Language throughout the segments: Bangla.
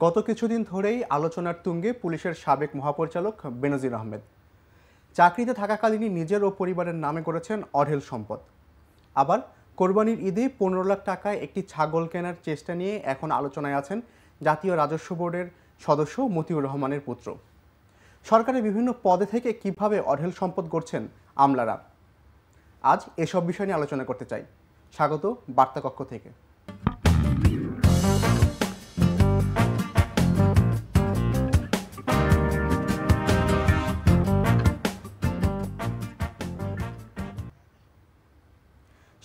গত কিছুদিন ধরেই আলোচনার তুঙ্গে পুলিশের সাবেক মহাপরিচালক বেনজির আহমেদ। চাকরিতে থাকাকালীনই নিজের ও পরিবারের নামে করেছেন অঢেল সম্পদ। আবার কোরবানির ঈদে 15 লাখ টাকায় একটি ছাগল কেনার চেষ্টা নিয়ে এখন আলোচনায় আছেন জাতীয় রাজস্ব বোর্ডের সদস্য মতিউর রহমানের পুত্র। সরকারের বিভিন্ন পদে থেকে কিভাবে অঢেল সম্পদ গড়ছেন আমলারা, আজ এসব বিষয় নিয়ে আলোচনা করতে চাই। স্বাগত বার্তা কক্ষ থেকে।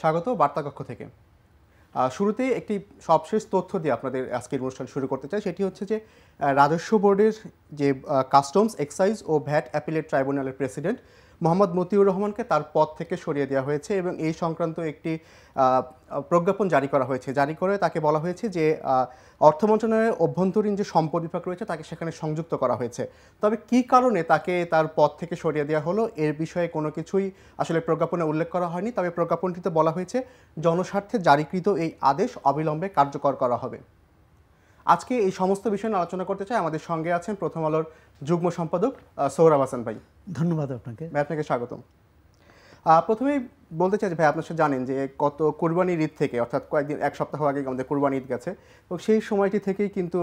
স্বাগত বার্তা কক্ষ থেকে। শুরুতেই একটি সবশেষ তথ্য দিয়ে আপনাদের আজকের অনুষ্ঠান শুরু করতে চাই। সেটি হচ্ছে যে রাজস্ব বোর্ডের যে কাস্টমস, এক্সাইজ ও ভ্যাট অ্যাপিলেট ট্রাইব্যুনালের প্রেসিডেন্ট মোহাম্মদ মতিউর রহমানকে তার পদ থেকে সরিয়ে দেওয়া হয়েছে এবং এই সংক্রান্ত একটি প্রজ্ঞাপন জারি করা হয়েছে। জারি করে তাকে বলা হয়েছে যে অর্থ মন্ত্রণালয়ের অভ্যন্তরীণ যে সম্পদ বিভাগ রয়েছে তাকে সেখানে সংযুক্ত করা হয়েছে। তবে কী কারণে তাকে তার পদ থেকে সরিয়ে দেওয়া হলো এর বিষয়ে কোনো কিছুই আসলে প্রজ্ঞাপনে উল্লেখ করা হয়নি। তবে প্রজ্ঞাপনটিতে বলা হয়েছে জনস্বার্থে জারিকৃত এই আদেশ অবিলম্বে কার্যকর করা হবে। আজকে এই সমস্ত বিষয় নিয়ে আলোচনা করতে চাই। আমাদের সঙ্গে আছেন প্রথম আলোর যুগ্ম সম্পাদক সোহরাব হাসান ভাই। ধন্যবাদ আপনাকে। ভাই, আপনাকে স্বাগতম। প্রথমেই বলতে চাই যে ভাই, আপনার সাথে জানেন যে কত কোরবানির ঈদ থেকে, অর্থাৎ কয়েকদিন, এক সপ্তাহ আগে আমাদের কোরবানি ঈদ গেছে, এবং সেই সময়টি থেকেই কিন্তু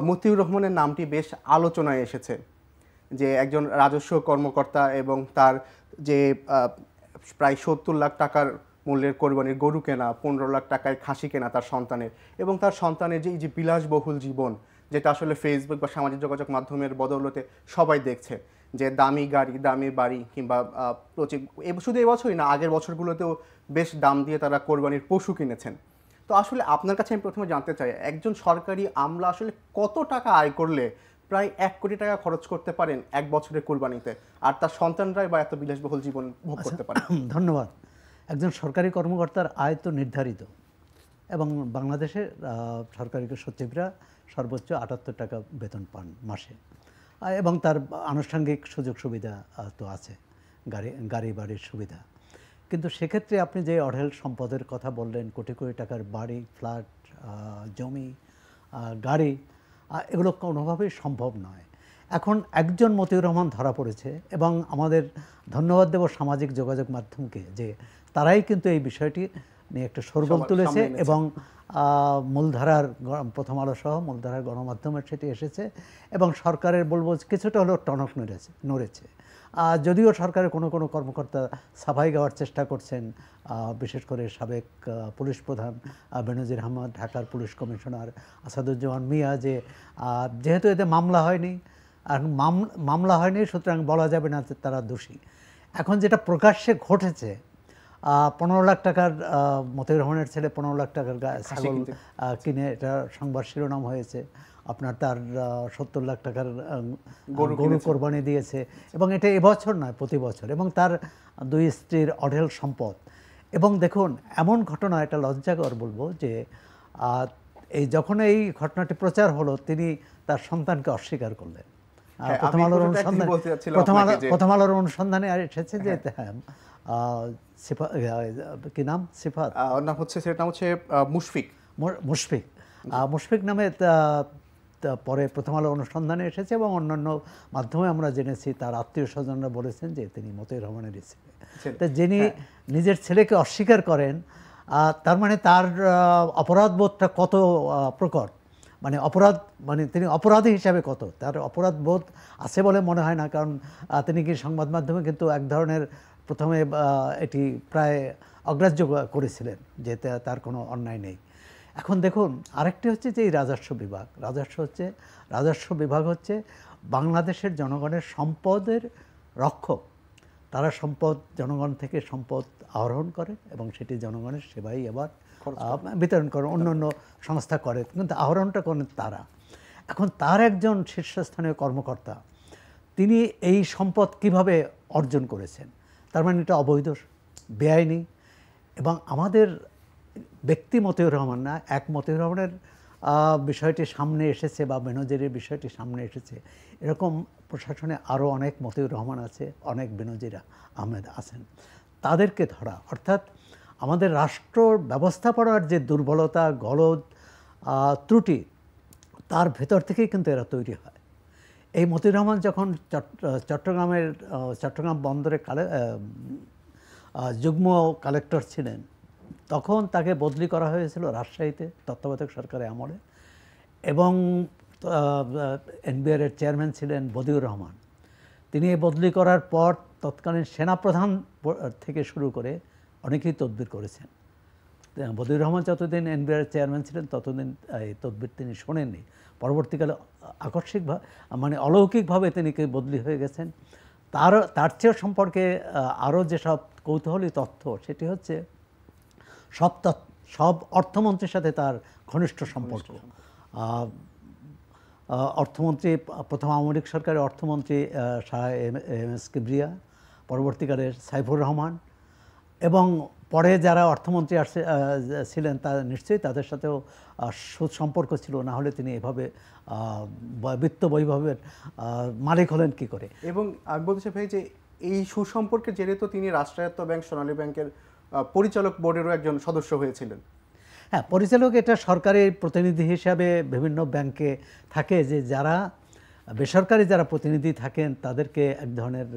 মতিউর রহমানের নামটি বেশ আলোচনায় এসেছে। যে একজন রাজস্ব কর্মকর্তা এবং তার যে প্রায় 70 লাখ টাকার মূল্যের কোরবানির গরু কেনা, 15 লাখ টাকায় খাসি কেনা তার সন্তানের, এবং তার সন্তানের যে বিলাসবহুল জীবন, যেটা আসলে ফেসবুক বা সামাজিক যোগাযোগ মাধ্যমের বদৌলতে সবাই দেখছে, যে দামি গাড়ি, দামি বাড়ি, কিংবা শুধু এবছরই না, আগের বছরগুলোতেও বেশ দাম দিয়ে তারা কোরবানির পশু কিনেছেন। তো আসলে আপনার কাছে আমি প্রথমে জানতে চাই, একজন সরকারি আমলা আসলে কত টাকা আয় করলে প্রায় 1 কোটি টাকা খরচ করতে পারেন এক বছরের কোরবানিতে, আর তার সন্তানরাই বা এত বিলাসবহুল জীবন ভোগ করতে পারে? ধন্যবাদ। একজন সরকারি কর্মকর্তার আয় তো নির্ধারিত, এবং বাংলাদেশের সরকারি সচিবরা সর্বোচ্চ 78 টাকা বেতন পান মাসে, এবং তার আনুষঙ্গিক সুযোগ সুবিধা তো আছে, গাড়ি বাড়ির সুবিধা। কিন্তু সেক্ষেত্রে আপনি যে অঢেল সম্পদের কথা বললেন, কোটি কোটি টাকার বাড়ি, ফ্ল্যাট, জমি, গাড়ি, এগুলো কোনোভাবেই সম্ভব নয়। এখন একজন মতিউর রহমান ধরা পড়েছে, এবং আমাদের ধন্যবাদ দেব সামাজিক যোগাযোগ মাধ্যমকে, যে তারাই কিন্তু এই বিষয়টি নিয়ে একটা শোরগোল তুলেছে, এবং মূলধারার প্রথম আলো সহ মূলধারার গণমাধ্যমের সেটি এসেছে, এবং সরকারের বলবো কিছুটা হলেও টনক নড়েছে। যদিও সরকারের কোনো কোনো কর্মকর্তা সাফাই গাওয়ার চেষ্টা করছেন, বিশেষ করে সাবেক পুলিশ প্রধান বেনজির আহমেদ, ঢাকার পুলিশ কমিশনার আসাদুজ্জামান মিয়া, যে যেহেতু এতে মামলা হয়নি, আর মামলা হয়নি সুতরাং বলা যাবে না যে তারা দোষী। এখন যেটা প্রকাশ্যে ঘটেছে, 15 লাখ টাকার মতিউর রহমানের ছেলে 15 লাখ টাকার ছাগল কিনে, এটা সংবাদ শিরোনাম হয়েছে। আপনার তার 70 লাখ টাকার গরু কোরবানি দিয়েছে, এবং এটা এবছর নয়, প্রতি বছর, এবং তার 2 স্ত্রীর অঢেল সম্পদ। এবং দেখুন, এমন ঘটনা, এটা লজ্জাকর বলবো, যে যখন এই ঘটনাটি প্রচার হলো, তিনি তার সন্তানকে অস্বীকার করলেন। প্রথম আলোর অনুসন্ধানে এসেছে যে কি নাম, সিফাত নাম হচ্ছে, সেটার নাম হচ্ছে মুশফিক নামে, পরে প্রথম আলো অনুসন্ধানে এসেছে, এবং অন্যান্য মাধ্যমে আমরা জেনেছি তার আত্মীয় স্বজনরা বলেছেন যে তিনি মতিউর রহমানের ছেলে। তা যিনি নিজের ছেলেকে অস্বীকার করেন, তার মানে তার অপরাধবোধটা কত প্রকট, মানে তিনি অপরাধী হিসাবে কত, তার অপরাধ বোধ আছে বলে মনে হয় না। কারণ তিনি কি সংবাদ মাধ্যমে কিন্তু এক ধরনের প্রথমে এটি প্রায় অগ্রাহ্য করেছিলেন যে তার কোনো অন্যায় নেই। এখন দেখুন, আরেকটি হচ্ছে যে এই রাজস্ব বিভাগ হচ্ছে বাংলাদেশের জনগণের সম্পদের রক্ষক। তারা জনগণ থেকে সম্পদ আহরণ করে, এবং সেটি জনগণের সেবাই এবার বিতরণ করে, অন্যান্য সংস্থা করে, কিন্তু আহরণটা করেন তারা। এখন তার একজন শীর্ষস্থানীয় কর্মকর্তা, তিনি এই সম্পদ কিভাবে অর্জন করেছেন, তার মানে এটা অবৈধ, বেআইনি। এবং আমাদের ব্যক্তি মতিউর রহমান না, এক মতিউর রহমানের বিষয়টি সামনে এসেছে, বা বেনজিরের বিষয়টি সামনে এসেছে, এরকম প্রশাসনে আরও অনেক মতিউর রহমান আছে, অনেক বেনজির আহমেদ আছেন। তাদেরকে ধরা, অর্থাৎ আমাদের রাষ্ট্র ব্যবস্থাপনার যে দুর্বলতা, গলদ, ত্রুটি, তার ভেতর থেকেই কিন্তু এরা তৈরি হয়। এই মতিউর রহমান যখন চট্টগ্রাম বন্দরে যুগ্ম কালেক্টর ছিলেন, তখন তাকে বদলি করা হয়েছিল রাজশাহীতে তত্ত্বাবধায়ক সরকারের আমলে, এবং এনবিআর এর চেয়ারম্যান ছিলেন বদিউর রহমান। তিনি এই বদলি করার পর তৎকালীন সেনাপ্রধান থেকে শুরু করে অনেকেই তদবির করেছেন। বদিউর রহমান যতদিন এনবিআর চেয়ারম্যান ছিলেন ততদিন এই তদবির তিনি শোনেননি। পরবর্তীকালে আকস্মিকভাবে মানে অলৌকিকভাবে তিনি বদলি হয়ে গেছেন। তার চেয়েও সম্পর্কে আরও যেসব কৌতূহলী তথ্য, সেটি হচ্ছে সব অর্থমন্ত্রীর সাথে তার ঘনিষ্ঠ সম্পর্ক। অর্থমন্ত্রী, প্রথম আওয়ামী লীগ সরকারের অর্থমন্ত্রী শাহ এম এস কিবরিয়া, পরবর্তীকালে সাইফুর রহমান, এবং পরে যারা অর্থমন্ত্রী ছিলেন তা নিশ্চয়ই তাদের সাথেও সুসম্পর্ক ছিল, না হলে তিনি এভাবে বিত্ত বৈভবের মালিক হলেন কি করে। এবং আমি বলতে চাই ভাই যে এই সুসম্পর্কের জেরে তো তিনি রাষ্ট্রায়ত্ত ব্যাংক সোনালী ব্যাংকের পরিচালক বোর্ডেরও একজন সদস্য হয়েছিলেন। হ্যাঁ, পরিচালক এটা সরকারি প্রতিনিধি হিসাবে বিভিন্ন ব্যাংকে থাকে, যে যারা বেসরকারি যারা প্রতিনিধি থাকেন তাদেরকে এক ধরনের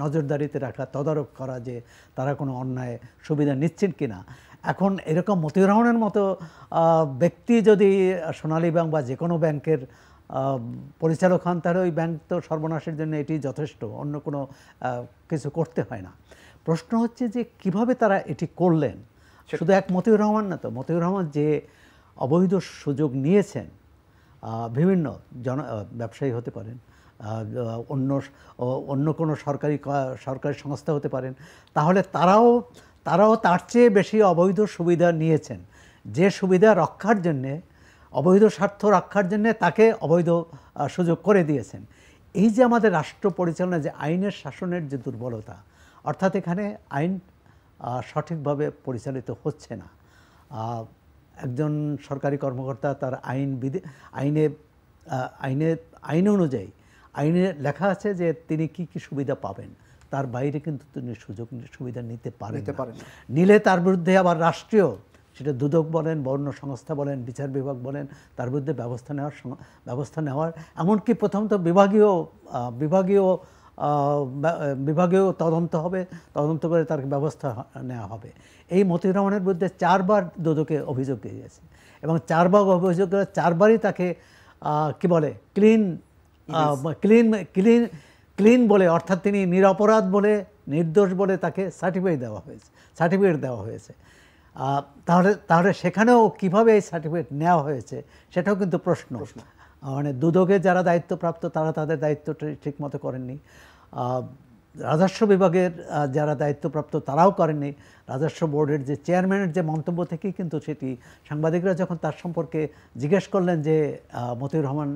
নজরদারিতে রাখা, তদারক করা যে তারা কোনো অন্যায় সুবিধা নিচ্ছেন কিনা। এখন এরকম মতিউর রহমানের মতো ব্যক্তি যদি সোনালী ব্যাংক বা যে কোনো ব্যাংকের পরিচালক হন, তাহলে ওই ব্যাংক তো সর্বনাশের জন্য এটি যথেষ্ট, অন্য কোনো কিছু করতে হয় না। প্রশ্ন হচ্ছে যে কিভাবে তারা এটি করলেন। শুধু এক মতিউর রহমান না তো, মতিউর রহমান যে অবৈধ সুযোগ নিয়েছেন, বিভিন্ন ব্যবসায়ী হতে পারেন, অন্য কোনো সরকারি সংস্থা হতে পারেন, তাহলে তারাও তার চেয়ে বেশি অবৈধ সুবিধা নিয়েছেন, যে সুবিধা রক্ষার জন্যে, অবৈধ স্বার্থ রক্ষার জন্যে তাকে অবৈধ সুযোগ করে দিয়েছেন। এই যে আমাদের রাষ্ট্র পরিচালনা, যে আইনের শাসনের যে দুর্বলতা, অর্থাৎ এখানে আইন সঠিকভাবে পরিচালিত হচ্ছে না। একজন সরকারি কর্মকর্তা তার আইন অনুযায়ী আইনে লেখা আছে যে তিনি কি কি সুবিধা পাবেন, তার বাইরে কিন্তু তিনি সুবিধা নিতে পারেন না। নিলে তার বিরুদ্ধে আবার রাষ্ট্রীয়, সেটা দুদক বলেন, বর্ণ সংস্থা বলেন, বিচার বিভাগ বলেন, তার বিরুদ্ধে ব্যবস্থা নেওয়ার এমনকি প্রথম তো বিভাগীয় তদন্ত হবে, তদন্ত করে তার ব্যবস্থা নেওয়া হবে। এই মতিউর রহমানের বিরুদ্ধে 4 বার দুদকে অভিযোগ দিয়ে গেছে, এবং 4 বার অভিযোগ করে 4 বারই তাকে কি বলে ক্লিন বলে, অর্থাৎ তিনি নিরপরাধ বলে, নির্দোষ বলে তাকে সার্টিফিকেট দেওয়া হয়েছে। তাহলে সেখানেও কিভাবে এই সার্টিফিকেট নেওয়া হয়েছে সেটাও কিন্তু প্রশ্ন। মানে দুদকে যারা দায়িত্বপ্রাপ্ত তারা তাদের দায়িত্বটা ঠিকমতো করেননি, রাজস্ব বিভাগের যারা দায়িত্বপ্রাপ্ত তারাও করেননি, রাজস্ব বোর্ডের যে চেয়ারম্যানের যে মন্তব্য থেকেই কিন্তু সেটি, সাংবাদিকরা যখন তার সম্পর্কে জিজ্ঞেস করলেন যে মতিউর রহমান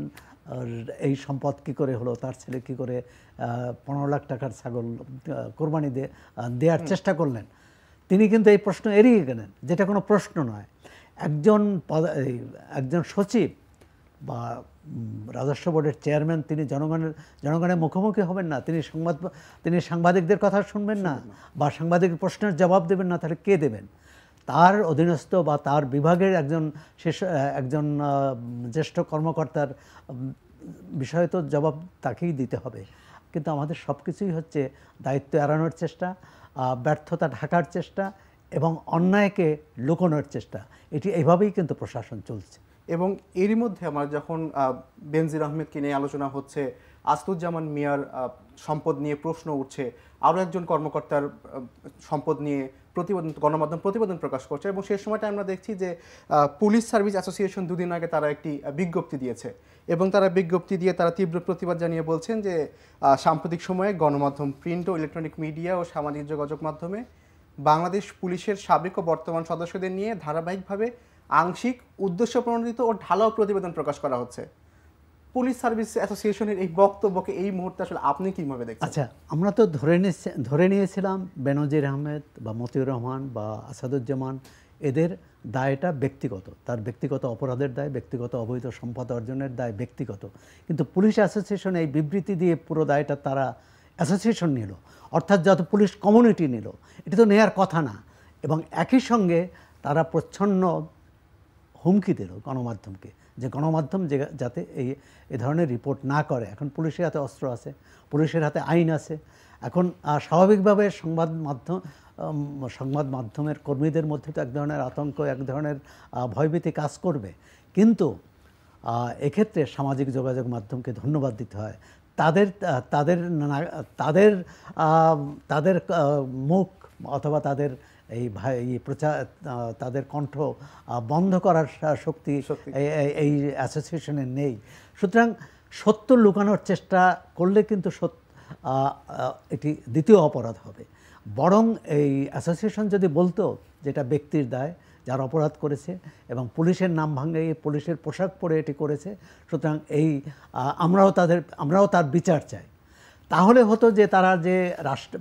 এই সম্পদ কী করে হলো, তার ছেলে কী করে 15 লাখ টাকার ছাগল কোরবানি দেওয়ার চেষ্টা করলেন, তিনি কিন্তু এই প্রশ্ন এড়িয়ে গেলেন, যেটা কোনো প্রশ্ন নয়। একজন সচিব বা রাজস্ব বোর্ডের চেয়ারম্যান তিনি জনগণের মুখোমুখি হবেন না, তিনি সাংবাদিকদের কথা শুনবেন না, বা সাংবাদিক প্রশ্নের জবাব দেবেন না, তাহলে কে দেবেন? তার অধীনস্থ বা তার বিভাগের একজন জ্যেষ্ঠ কর্মকর্তার বিষয়ে তো জবাব তাকেই দিতে হবে। কিন্তু আমাদের সব কিছুই হচ্ছে দায়িত্ব এড়ানোর চেষ্টা, ব্যর্থতা ঢাকার চেষ্টা এবং অন্যায়কে লুকোনোর চেষ্টা। এটি এইভাবেই কিন্তু প্রশাসন চলছে। এবং এরই মধ্যে আমার যখন বেনজির আহমেদকে নিয়ে আলোচনা হচ্ছে, আসাদুজ্জামান মিয়ার সম্পদ নিয়ে প্রশ্ন উঠছে, আরও একজন কর্মকর্তার সম্পদ নিয়ে গণমাধ্যম প্রতিবেদন প্রকাশ করছে, এবং সেই সময়টা আমরা দেখছি যে পুলিশ সার্ভিস অ্যাসোসিয়েশন 2 দিন আগে তারা একটি বিজ্ঞপ্তি দিয়েছে, এবং তারা বিজ্ঞপ্তি দিয়ে তারা তীব্র প্রতিবাদ জানিয়ে বলছেন যে সাম্প্রতিক সময়ে গণমাধ্যম, প্রিন্ট ও ইলেকট্রনিক মিডিয়া ও সামাজিক যোগাযোগ মাধ্যমে বাংলাদেশ পুলিশের সাবেক ও বর্তমান সদস্যদের নিয়ে ধারাবাহিকভাবে আংশিক, উদ্দেশ্যপ্রণোদিত ও ঢালাও প্রতিবেদন প্রকাশ করা হচ্ছে। পুলিশ সার্ভিস অ্যাসোসিয়েশনের এই বক্তব্যকে এই মুহূর্তে আসলে আপনি কীভাবে দেখছেন? আচ্ছা, আমরা তো ধরে নিয়েছিলাম বেনজির আহমেদ বা মতিউর রহমান বা আসাদুজ্জামান এদের দায়টা ব্যক্তিগত, তার ব্যক্তিগত অপরাধের দায়, ব্যক্তিগত অবৈধ সম্পদ অর্জনের দায় ব্যক্তিগত। কিন্তু পুলিশ অ্যাসোসিয়েশন এই বিবৃতি দিয়ে পুরো দায়টা তারা অ্যাসোসিয়েশন নিল, অর্থাৎ যত পুলিশ কমিউনিটি নিল, এটা তো নেওয়ার কথা না। এবং একই সঙ্গে তারা প্রচ্ছন্ন হুমকি দিল গণমাধ্যমকে যে গণমাধ্যম যাতে এই ধরনের রিপোর্ট না করে। এখন পুলিশের হাতে অস্ত্র আছে, পুলিশের হাতে আইন আছে। এখন স্বাভাবিকভাবে সংবাদ মাধ্যমের কর্মীদের মধ্যে তো এক ধরনের আতঙ্ক, এক ধরনের ভয়ভীতি কাজ করবে। কিন্তু এক্ষেত্রে সামাজিক যোগাযোগ মাধ্যমকে ধন্যবাদ দিতে হয়। তাদের মুখ অথবা তাদের তাদের কণ্ঠ বন্ধ করার শক্তি এই অ্যাসোসিয়েশনের নেই। সুতরাং সত্য লুকানোর চেষ্টা করলে কিন্তু এটি দ্বিতীয় অপরাধ হবে। বরং এই অ্যাসোসিয়েশন যদি বলতো যেটা ব্যক্তির দায়, যার অপরাধ করেছে এবং পুলিশের নাম ভাঙিয়ে পুলিশের পোশাক পরে এটি করেছে, সুতরাং আমরাও তার বিচার চাই, তাহলে হতো যে তারা যে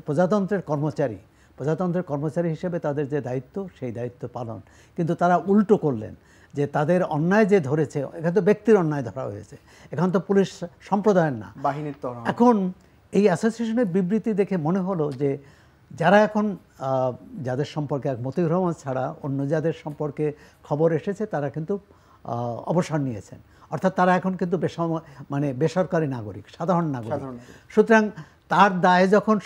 প্রজাতন্ত্রের কর্মচারী হিসেবে তাদের যে দায়িত্ব, সেই দায়িত্ব পালন। কিন্তু তারা উল্টো করলেন, যে তাদের অন্যায় যে ধরেছে, এখানে তো ব্যক্তির অন্যায় ধরা হয়েছে, এখানে তো পুলিশ সম্প্রদায়ের না, বাহিনীর। এখন এই অ্যাসোসিয়েশনের বিবৃতি দেখে মনে হলো যে যারা এখন যাদের সম্পর্কে মতিউর রহমান ছাড়া অন্য যাদের সম্পর্কে খবর এসেছে তারা কিন্তু অবসর নিয়েছেন, অর্থাৎ তারা এখন কিন্তু বেসরকারি নাগরিক, সাধারণ নাগরিক। সুতরাং তার দায় যখন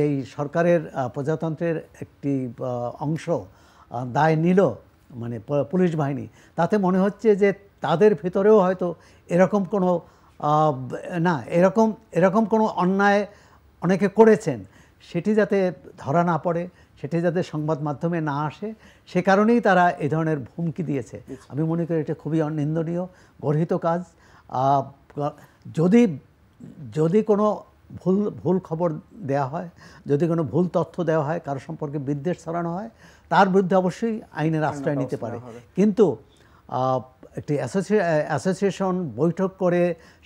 এই সরকারের প্রজাতন্ত্রের একটি অংশ দায় নিল, পুলিশ বাহিনী, তাতে মনে হচ্ছে যে তাদের ভিতরেও হয়তো এরকম কোনো অন্যায় অনেকে করেছেন, সেটি যাতে ধরা না পড়ে, সেটি যাতে সংবাদ মাধ্যমে না আসে, সে কারণেই তারা এই ধরনের হুমকি দিয়েছে। আমি মনে করি এটা খুবই নিন্দনীয়, গর্হিত কাজ। যদি কোনো ভুল খবর দেওয়া হয়, যদি কোনো ভুল তথ্য দেওয়া হয়, কারো সম্পর্কে বিদ্বেষ ছড়ানো হয়, তার বিরুদ্ধে অবশ্যই আইনের আশ্রয় নিতে পারে। কিন্তু একটি অ্যাসোসিয়েশন বৈঠক করে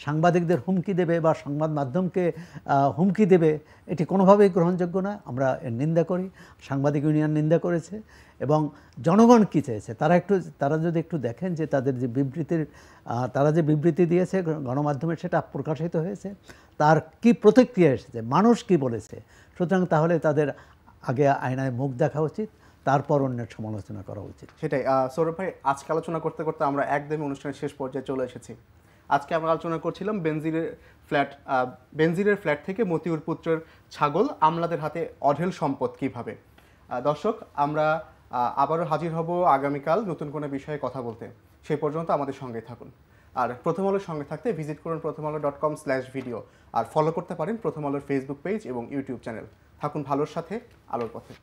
সাংবাদিকদের হুমকি দেবে বা সংবাদ মাধ্যমকে হুমকি দেবে, এটি কোনোভাবেই গ্রহণযোগ্য নয়। আমরা এর নিন্দা করি, সাংবাদিক ইউনিয়ন নিন্দা করেছে। এবং জনগণ কী চেয়েছে তারা যদি একটু দেখেন যে তারা যে বিবৃতি দিয়েছে গণমাধ্যমে, সেটা প্রকাশিত হয়েছে, তার কি প্রতিক্রিয়া এসেছে, মানুষ কি বলেছে, সুতরাং তাহলে তাদের আগে আয়নায় মুখ দেখা উচিত, তারপর অন্যের সমালোচনা করা উচিত। সেটাই। সৌরভ ভাই, আজকে আলোচনা করতে করতে আমরা একদমই অনুষ্ঠানের শেষ পর্যায়ে চলে এসেছি। আজকে আমরা আলোচনা করছিলাম বেনজিরের ফ্ল্যাট থেকে মতিউর পুত্রের ছাগল আমলাদের হাতে অঢেল সম্পদ কিভাবে। দর্শক, আমরা আবারও হাজির হব আগামীকাল নতুন কোনো বিষয়ে কথা বলতে। সেই পর্যন্ত আমাদের সঙ্গে থাকুন। আর প্রথম আলোর সঙ্গে থাকতে ভিজিট করুন prothomalo.com/video, আর ফলো করতে পারেন প্রথম আলোর ফেসবুক পেজ এবং ইউটিউব চ্যানেল। থাকুন ভালোর সাথে, আলোর পথে।